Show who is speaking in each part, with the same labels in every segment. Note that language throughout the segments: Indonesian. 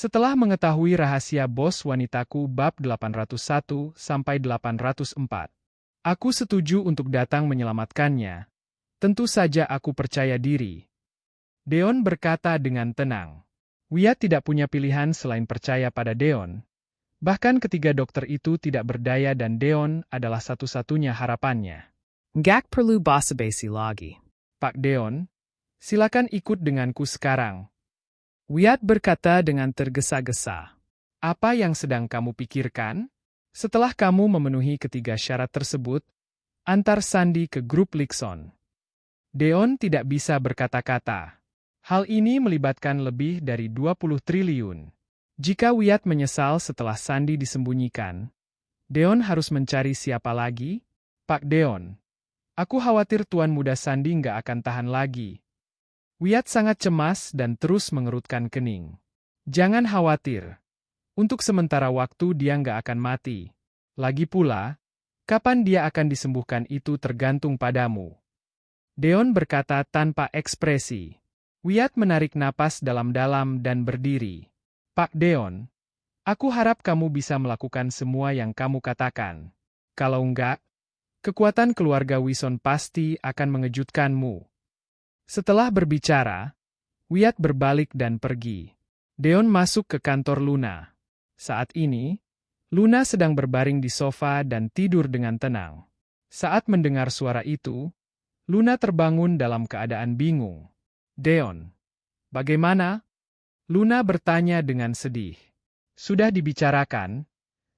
Speaker 1: Setelah mengetahui rahasia bos wanitaku bab 801-804, aku setuju untuk datang menyelamatkannya. Tentu saja aku percaya diri. Deon berkata dengan tenang. Wyatt tidak punya pilihan selain percaya pada Deon. Bahkan ketiga dokter itu tidak berdaya dan Deon adalah satu-satunya harapannya.
Speaker 2: Nggak perlu basa-basi lagi.
Speaker 1: Pak Deon, silakan ikut denganku sekarang.
Speaker 2: Wyatt berkata dengan tergesa-gesa.
Speaker 1: Apa yang sedang kamu pikirkan? Setelah kamu memenuhi ketiga syarat tersebut, antar Sandy ke grup Lixon. Deon tidak bisa berkata-kata. Hal ini melibatkan lebih dari 20 triliun. Jika Wyatt menyesal setelah Sandy disembunyikan, Deon harus mencari siapa lagi? Pak Deon, aku khawatir Tuan Muda Sandy nggak akan tahan lagi. Wyatt sangat cemas dan terus mengerutkan kening. Jangan khawatir. Untuk sementara waktu dia nggak akan mati. Lagi pula, kapan dia akan disembuhkan itu tergantung padamu. Deon berkata tanpa ekspresi. Wyatt menarik napas dalam-dalam dan berdiri. Pak Deon, aku harap kamu bisa melakukan semua yang kamu katakan. Kalau enggak, kekuatan keluarga Wison pasti akan mengejutkanmu. Setelah berbicara, Wyatt berbalik dan pergi. Deon masuk ke kantor Luna. Saat ini, Luna sedang berbaring di sofa dan tidur dengan tenang. Saat mendengar suara itu, Luna terbangun dalam keadaan bingung. Deon, bagaimana? Luna bertanya dengan sedih. Sudah dibicarakan,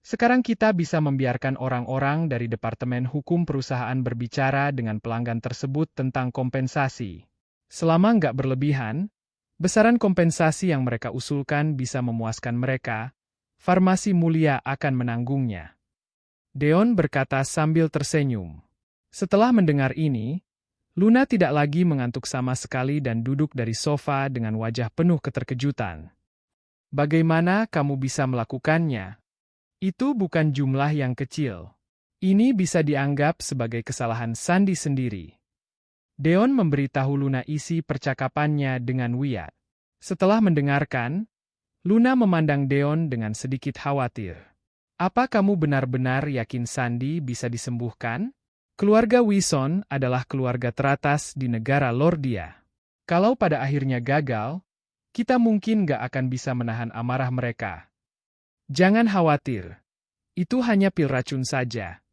Speaker 1: sekarang kita bisa membiarkan orang-orang dari Departemen Hukum Perusahaan berbicara dengan pelanggan tersebut tentang kompensasi. Selama nggak berlebihan, besaran kompensasi yang mereka usulkan bisa memuaskan mereka, Farmasi Mulia akan menanggungnya. Deon berkata sambil tersenyum. Setelah mendengar ini, Luna tidak lagi mengantuk sama sekali dan duduk dari sofa dengan wajah penuh keterkejutan. Bagaimana kamu bisa melakukannya? Itu bukan jumlah yang kecil. Ini bisa dianggap sebagai kesalahan Sandy sendiri. Deon memberitahu Luna isi percakapannya dengan Wyatt. Setelah mendengarkan, Luna memandang Deon dengan sedikit khawatir. Apa kamu benar-benar yakin Sandy bisa disembuhkan? Keluarga Wison adalah keluarga teratas di negara Lordia. Kalau pada akhirnya gagal, kita mungkin gak akan bisa menahan amarah mereka. Jangan khawatir. Itu hanya pil racun saja.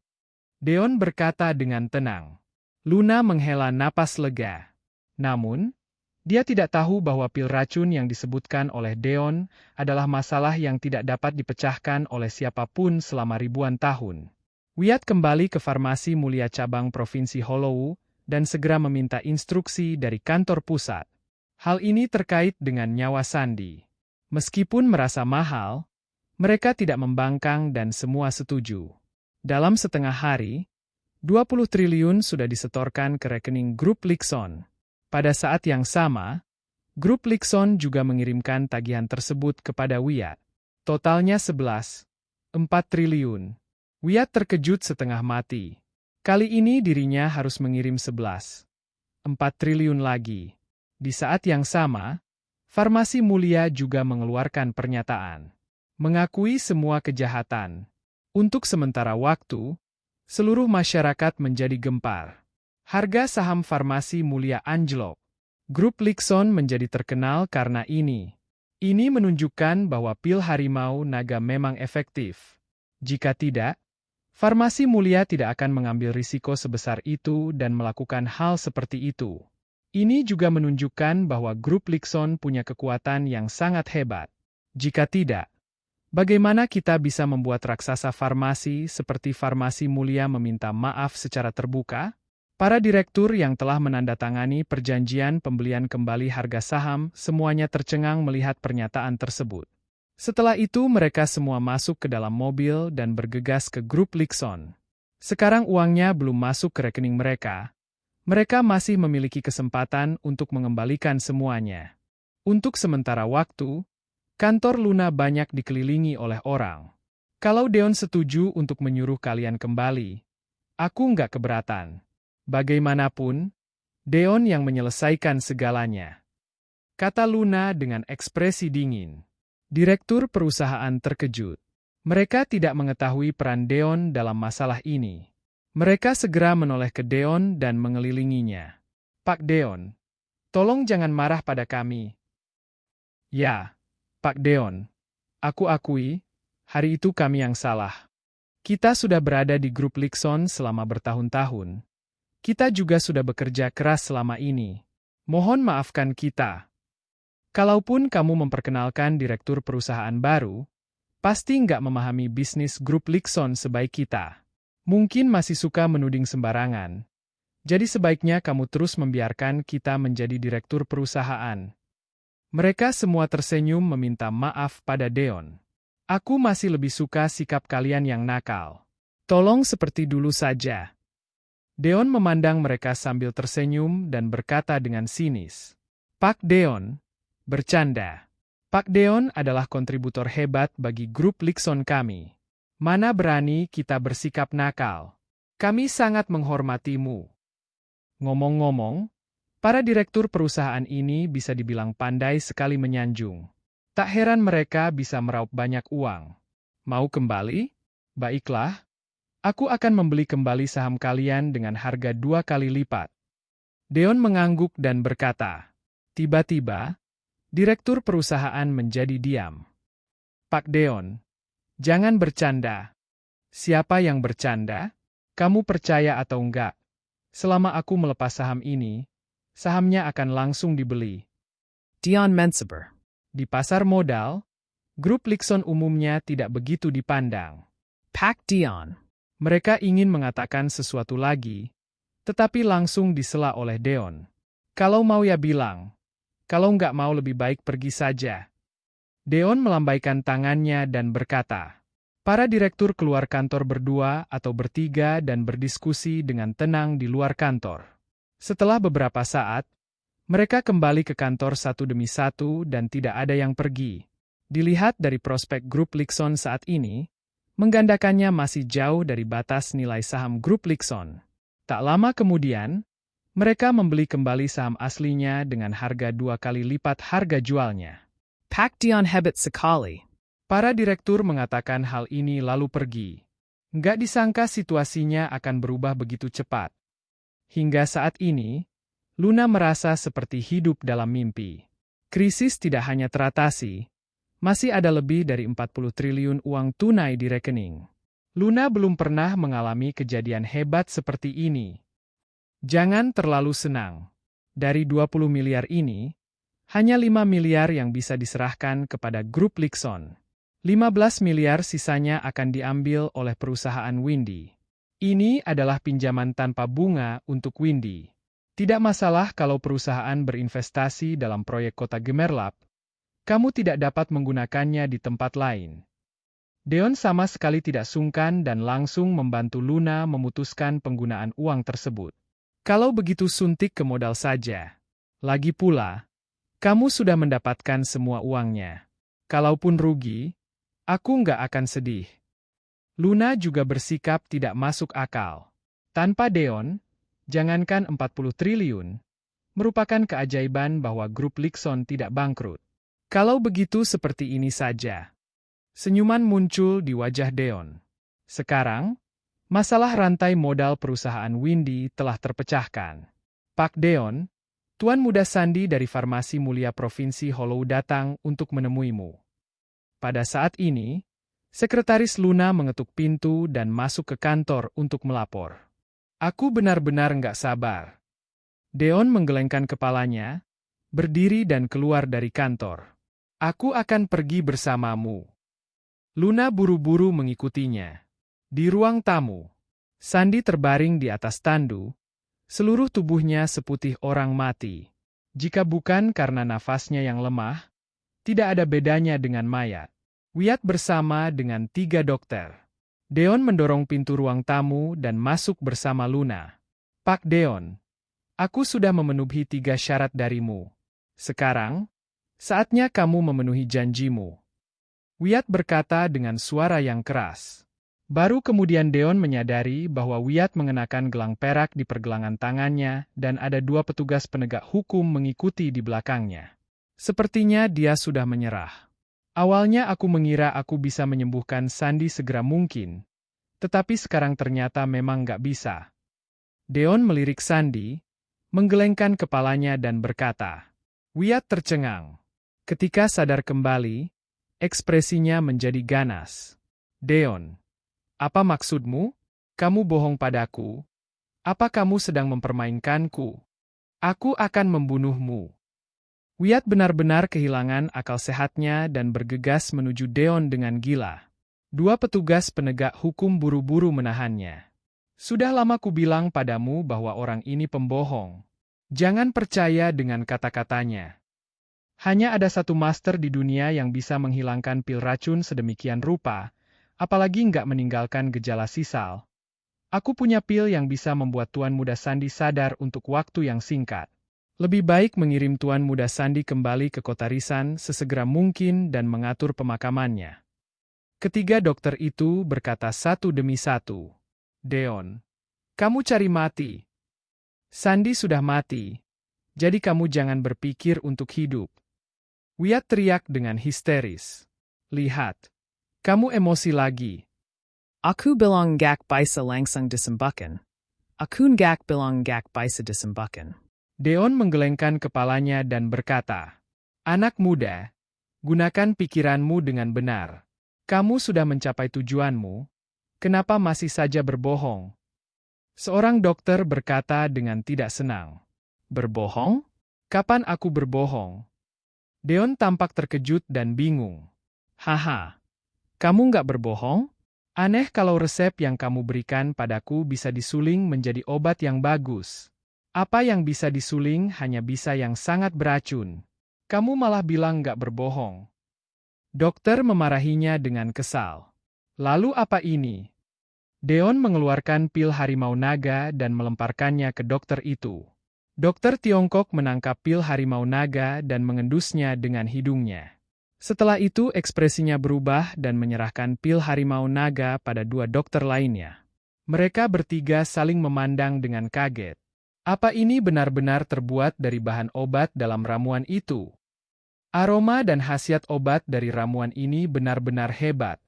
Speaker 1: Deon berkata dengan tenang. Luna menghela napas lega. Namun, dia tidak tahu bahwa pil racun yang disebutkan oleh Deon adalah masalah yang tidak dapat dipecahkan oleh siapapun selama ribuan tahun. Wyatt kembali ke Farmasi Mulia Cabang Provinsi Hollow dan segera meminta instruksi dari kantor pusat. Hal ini terkait dengan nyawa Sandy. Meskipun merasa mahal, mereka tidak membangkang dan semua setuju. Dalam setengah hari, 20 triliun sudah disetorkan ke rekening grup Lixon. Pada saat yang sama, grup Lixon juga mengirimkan tagihan tersebut kepada Wyatt. Totalnya 4 triliun. Wyatt terkejut setengah mati. Kali ini dirinya harus mengirim 4 triliun lagi. Di saat yang sama, Farmasi Mulia juga mengeluarkan pernyataan. Mengakui semua kejahatan. Untuk sementara waktu, seluruh masyarakat menjadi gempar. Harga saham Farmasi Mulia anjlok. Grup Lixon menjadi terkenal karena ini. Ini menunjukkan bahwa pil harimau naga memang efektif. Jika tidak, Farmasi Mulia tidak akan mengambil risiko sebesar itu dan melakukan hal seperti itu. Ini juga menunjukkan bahwa grup Lixon punya kekuatan yang sangat hebat. Jika tidak, bagaimana kita bisa membuat raksasa farmasi seperti Farmasi Mulia meminta maaf secara terbuka? Para direktur yang telah menandatangani perjanjian pembelian kembali harga saham semuanya tercengang melihat pernyataan tersebut. Setelah itu mereka semua masuk ke dalam mobil dan bergegas ke grup Lixon. Sekarang uangnya belum masuk ke rekening mereka. Mereka masih memiliki kesempatan untuk mengembalikan semuanya. Untuk sementara waktu, kantor Luna banyak dikelilingi oleh orang. Kalau Deon setuju untuk menyuruh kalian kembali, aku nggak keberatan. Bagaimanapun, Deon yang menyelesaikan segalanya. Kata Luna dengan ekspresi dingin. Direktur perusahaan terkejut. Mereka tidak mengetahui peran Deon dalam masalah ini. Mereka segera menoleh ke Deon dan mengelilinginya. Pak Deon, tolong jangan marah pada kami. Ya, Pak Deon, aku akui, hari itu kami yang salah. Kita sudah berada di grup Lixon selama bertahun-tahun. Kita juga sudah bekerja keras selama ini. Mohon maafkan kita. Kalaupun kamu memperkenalkan direktur perusahaan baru, pasti nggak memahami bisnis grup Lixon sebaik kita. Mungkin masih suka menuding sembarangan. Jadi sebaiknya kamu terus membiarkan kita menjadi direktur perusahaan. Mereka semua tersenyum meminta maaf pada Deon. Aku masih lebih suka sikap kalian yang nakal. Tolong seperti dulu saja. Deon memandang mereka sambil tersenyum dan berkata dengan sinis. Pak Deon, bercanda. Pak Deon adalah kontributor hebat bagi grup Lixon kami. Mana berani kita bersikap nakal. Kami sangat menghormatimu. Ngomong-ngomong, para direktur perusahaan ini bisa dibilang pandai sekali menyanjung. Tak heran mereka bisa meraup banyak uang. Mau kembali? Baiklah. Aku akan membeli kembali saham kalian dengan harga 2 kali lipat. Deon mengangguk dan berkata. Tiba-tiba, direktur perusahaan menjadi diam. Pak Deon, jangan bercanda. Siapa yang bercanda? Kamu percaya atau enggak? Selama aku melepas saham ini, sahamnya akan langsung dibeli.
Speaker 2: Dion Mensaber.
Speaker 1: Di pasar modal, grup Lixon umumnya tidak begitu dipandang.
Speaker 2: Pak Dion.
Speaker 1: Mereka ingin mengatakan sesuatu lagi, tetapi langsung disela oleh Deon. Kalau mau ya bilang. Kalau nggak mau lebih baik pergi saja. Deon melambaikan tangannya dan berkata. Para direktur keluar kantor berdua atau bertiga dan berdiskusi dengan tenang di luar kantor. Setelah beberapa saat, mereka kembali ke kantor satu demi satu dan tidak ada yang pergi. Dilihat dari prospek grup Lixon saat ini, menggandakannya masih jauh dari batas nilai saham grup Lixon. Tak lama kemudian, mereka membeli kembali saham aslinya dengan harga 2 kali lipat harga jualnya.
Speaker 2: Pak Dion hebat sekali.
Speaker 1: Para direktur mengatakan hal ini lalu pergi. Nggak disangka situasinya akan berubah begitu cepat. Hingga saat ini, Luna merasa seperti hidup dalam mimpi. Krisis tidak hanya teratasi, masih ada lebih dari 40 triliun uang tunai di rekening. Luna belum pernah mengalami kejadian hebat seperti ini. Jangan terlalu senang. Dari 20 miliar ini, hanya 5 miliar yang bisa diserahkan kepada grup Lixon. 15 miliar sisanya akan diambil oleh perusahaan Windy. Ini adalah pinjaman tanpa bunga untuk Windy. Tidak masalah kalau perusahaan berinvestasi dalam proyek kota gemerlap, kamu tidak dapat menggunakannya di tempat lain. Deon sama sekali tidak sungkan dan langsung membantu Luna memutuskan penggunaan uang tersebut. Kalau begitu suntik ke modal saja. Lagi pula, kamu sudah mendapatkan semua uangnya. Kalaupun rugi, aku nggak akan sedih. Luna juga bersikap tidak masuk akal. Tanpa Deon, jangankan 40 triliun, merupakan keajaiban bahwa grup Lixon tidak bangkrut. Kalau begitu seperti ini saja. Senyuman muncul di wajah Deon. Sekarang, masalah rantai modal perusahaan Windy telah terpecahkan. Pak Deon, Tuan Muda Sandy dari Farmasi Mulia Provinsi Hollow datang untuk menemuimu. Pada saat ini, Sekretaris Luna mengetuk pintu dan masuk ke kantor untuk melapor. Aku benar-benar nggak sabar. Deon menggelengkan kepalanya, berdiri dan keluar dari kantor. Aku akan pergi bersamamu. Luna buru-buru mengikutinya. Di ruang tamu, Sandy terbaring di atas tandu, seluruh tubuhnya seputih orang mati. Jika bukan karena nafasnya yang lemah, tidak ada bedanya dengan mayat. Wyatt bersama dengan 3 dokter. Deon mendorong pintu ruang tamu dan masuk bersama Luna. Pak Deon, aku sudah memenuhi 3 syarat darimu. Sekarang, saatnya kamu memenuhi janjimu. Wyatt berkata dengan suara yang keras. Baru kemudian Deon menyadari bahwa Wyatt mengenakan gelang perak di pergelangan tangannya dan ada 2 petugas penegak hukum mengikuti di belakangnya. Sepertinya dia sudah menyerah. Awalnya aku mengira aku bisa menyembuhkan Sandy segera mungkin, tetapi sekarang ternyata memang nggak bisa. Deon melirik Sandy, menggelengkan kepalanya dan berkata. Wyatt tercengang. Ketika sadar kembali, ekspresinya menjadi ganas. Deon, apa maksudmu? Kamu bohong padaku. Apa kamu sedang mempermainkanku? Aku akan membunuhmu. Wyatt benar-benar kehilangan akal sehatnya dan bergegas menuju Deon dengan gila. Dua petugas penegak hukum buru-buru menahannya. Sudah lama kubilang padamu bahwa orang ini pembohong. Jangan percaya dengan kata-katanya. Hanya ada satu master di dunia yang bisa menghilangkan pil racun sedemikian rupa, apalagi nggak meninggalkan gejala sisal. Aku punya pil yang bisa membuat Tuan Muda Sandy sadar untuk waktu yang singkat. Lebih baik mengirim Tuan Muda Sandy kembali ke kota Risan sesegera mungkin dan mengatur pemakamannya. Ketiga dokter itu berkata satu demi satu. Deon, kamu cari mati. Sandy sudah mati, jadi kamu jangan berpikir untuk hidup. Wyatt teriak dengan histeris. Lihat, kamu emosi lagi.
Speaker 2: Aku bilang gak bisa langsung disembuhkan. Aku gak bilang gak bisa disembuhkan.
Speaker 1: Deon menggelengkan kepalanya dan berkata, anak muda, gunakan pikiranmu dengan benar. Kamu sudah mencapai tujuanmu, kenapa masih saja berbohong? Seorang dokter berkata dengan tidak senang. Berbohong? Kapan aku berbohong? Deon tampak terkejut dan bingung. Haha, kamu nggak berbohong? Aneh kalau resep yang kamu berikan padaku bisa disuling menjadi obat yang bagus. Apa yang bisa disuling hanya bisa yang sangat beracun. Kamu malah bilang nggak berbohong. Dokter memarahinya dengan kesal. Lalu apa ini? Deon mengeluarkan pil harimau naga dan melemparkannya ke dokter itu. Dokter Tiongkok menangkap pil harimau naga dan mengendusnya dengan hidungnya. Setelah itu ekspresinya berubah dan menyerahkan pil harimau naga pada dua dokter lainnya. Mereka bertiga saling memandang dengan kaget. Apa ini benar-benar terbuat dari bahan obat dalam ramuan itu? Aroma dan khasiat obat dari ramuan ini benar-benar hebat.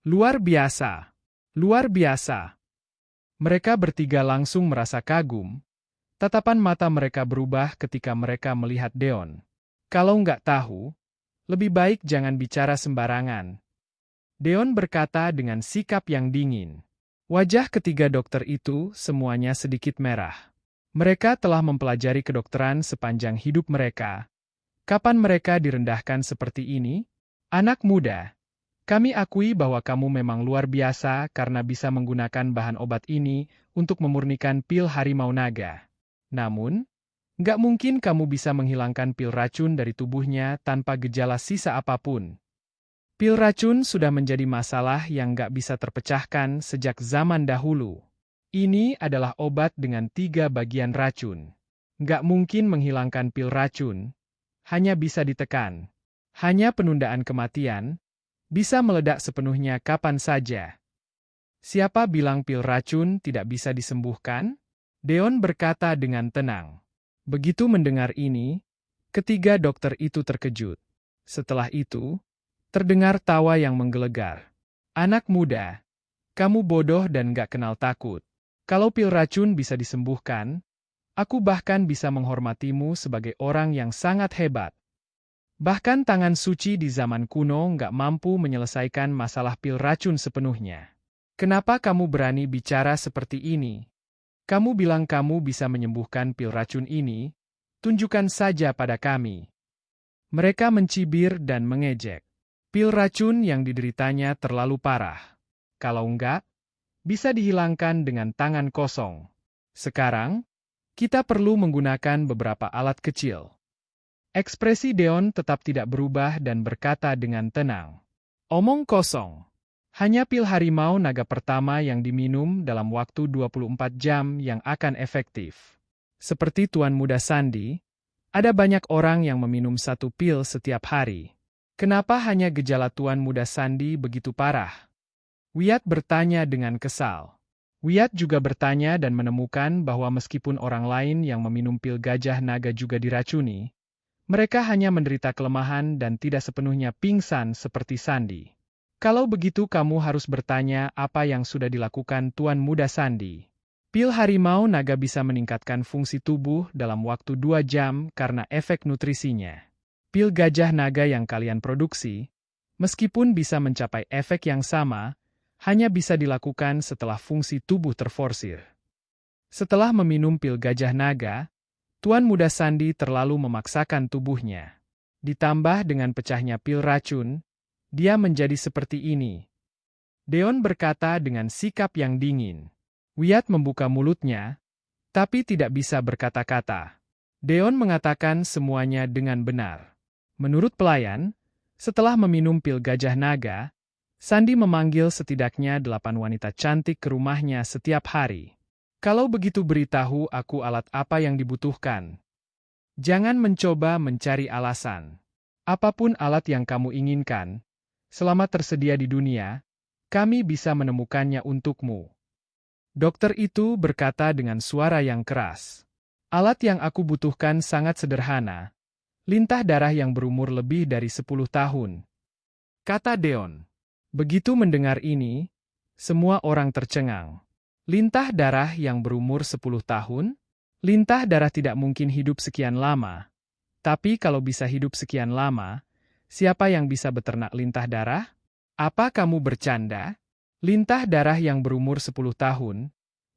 Speaker 1: Luar biasa. Luar biasa. Mereka bertiga langsung merasa kagum. Tatapan mata mereka berubah ketika mereka melihat Deon. Kalau nggak tahu, lebih baik jangan bicara sembarangan. Deon berkata dengan sikap yang dingin. Wajah ketiga dokter itu semuanya sedikit merah. Mereka telah mempelajari kedokteran sepanjang hidup mereka. Kapan mereka direndahkan seperti ini? Anak muda, kami akui bahwa kamu memang luar biasa karena bisa menggunakan bahan obat ini untuk memurnikan pil harimau naga. Namun, nggak mungkin kamu bisa menghilangkan pil racun dari tubuhnya tanpa gejala sisa apapun. Pil racun sudah menjadi masalah yang nggak bisa terpecahkan sejak zaman dahulu. Ini adalah obat dengan 3 bagian racun. Nggak mungkin menghilangkan pil racun, hanya bisa ditekan. Hanya penundaan kematian, bisa meledak sepenuhnya kapan saja. Siapa bilang pil racun tidak bisa disembuhkan? Deon berkata dengan tenang. Begitu mendengar ini, ketiga dokter itu terkejut. Setelah itu, terdengar tawa yang menggelegar. Anak muda, kamu bodoh dan gak kenal takut. Kalau pil racun bisa disembuhkan, aku bahkan bisa menghormatimu sebagai orang yang sangat hebat. Bahkan tangan suci di zaman kuno nggak mampu menyelesaikan masalah pil racun sepenuhnya. Kenapa kamu berani bicara seperti ini? Kamu bilang kamu bisa menyembuhkan pil racun ini, tunjukkan saja pada kami. Mereka mencibir dan mengejek. Pil racun yang dideritanya terlalu parah. Kalau enggak, bisa dihilangkan dengan tangan kosong. Sekarang, kita perlu menggunakan beberapa alat kecil. Ekspresi Deon tetap tidak berubah dan berkata dengan tenang. Omong kosong. Hanya pil harimau naga pertama yang diminum dalam waktu 24 jam yang akan efektif. Seperti Tuan Muda Sandy, ada banyak orang yang meminum satu pil setiap hari. Kenapa hanya gejala Tuan Muda Sandy begitu parah? Wyatt bertanya dengan kesal. Wyatt juga bertanya dan menemukan bahwa meskipun orang lain yang meminum pil gajah naga juga diracuni, Mereka hanya menderita kelemahan dan tidak sepenuhnya pingsan seperti Sandy. Kalau begitu kamu harus bertanya apa yang sudah dilakukan Tuan Muda Sandy. Pil harimau naga bisa meningkatkan fungsi tubuh dalam waktu 2 jam karena efek nutrisinya. Pil gajah naga yang kalian produksi, meskipun bisa mencapai efek yang sama, hanya bisa dilakukan setelah fungsi tubuh terforsir. Setelah meminum pil gajah naga, Tuan Muda Sandy terlalu memaksakan tubuhnya. Ditambah dengan pecahnya pil racun, dia menjadi seperti ini. Deon berkata dengan sikap yang dingin. Wyatt membuka mulutnya, tapi tidak bisa berkata-kata. Deon mengatakan semuanya dengan benar. Menurut pelayan, setelah meminum pil gajah naga, Sandy memanggil setidaknya 8 wanita cantik ke rumahnya setiap hari. Kalau begitu beritahu aku alat apa yang dibutuhkan. Jangan mencoba mencari alasan. Apapun alat yang kamu inginkan, selama tersedia di dunia, kami bisa menemukannya untukmu. Dokter itu berkata dengan suara yang keras. Alat yang aku butuhkan sangat sederhana. Lintah darah yang berumur lebih dari 10 tahun. Kata Deon. Begitu mendengar ini, semua orang tercengang. Lintah darah yang berumur 10 tahun? Lintah darah tidak mungkin hidup sekian lama. Tapi kalau bisa hidup sekian lama, siapa yang bisa beternak lintah darah? Apa kamu bercanda? Lintah darah yang berumur 10 tahun?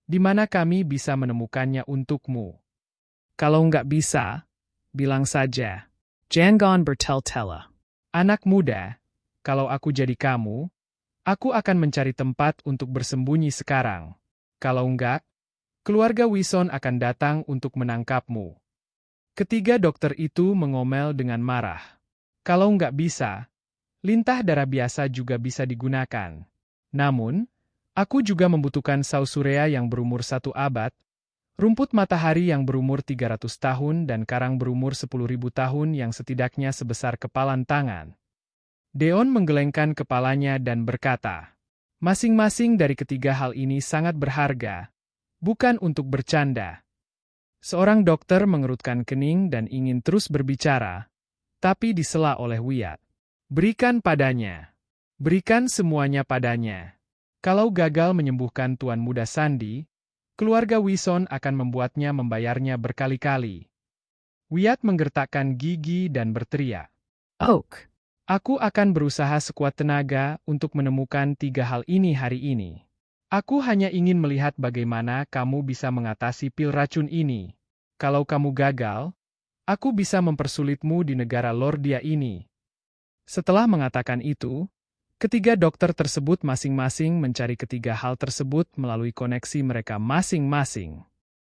Speaker 1: Di mana kami bisa menemukannya untukmu? Kalau nggak bisa, bilang saja.
Speaker 2: Jangan bertel-tela.
Speaker 1: Anak muda, kalau aku jadi kamu, aku akan mencari tempat untuk bersembunyi sekarang. Kalau enggak, keluarga Wison akan datang untuk menangkapmu. Ketiga dokter itu mengomel dengan marah. Kalau enggak bisa, lintah darah biasa juga bisa digunakan. Namun, aku juga membutuhkan sausurea yang berumur 1 abad, rumput matahari yang berumur 300 tahun dan karang berumur 10.000 tahun yang setidaknya sebesar kepalan tangan. Deon menggelengkan kepalanya dan berkata, masing-masing dari ketiga hal ini sangat berharga, bukan untuk bercanda. Seorang dokter mengerutkan kening dan ingin terus berbicara, tapi disela oleh Wyatt. Berikan padanya. Berikan semuanya padanya. Kalau gagal menyembuhkan Tuan Muda Sandy, keluarga Wison akan membuatnya membayarnya berkali-kali. Wyatt menggertakkan gigi dan berteriak.
Speaker 2: Oak.
Speaker 1: Aku akan berusaha sekuat tenaga untuk menemukan 3 hal ini hari ini. Aku hanya ingin melihat bagaimana kamu bisa mengatasi pil racun ini. Kalau kamu gagal, aku bisa mempersulitmu di negara Lordia ini. Setelah mengatakan itu, ketiga dokter tersebut masing-masing mencari ketiga hal tersebut melalui koneksi mereka masing-masing.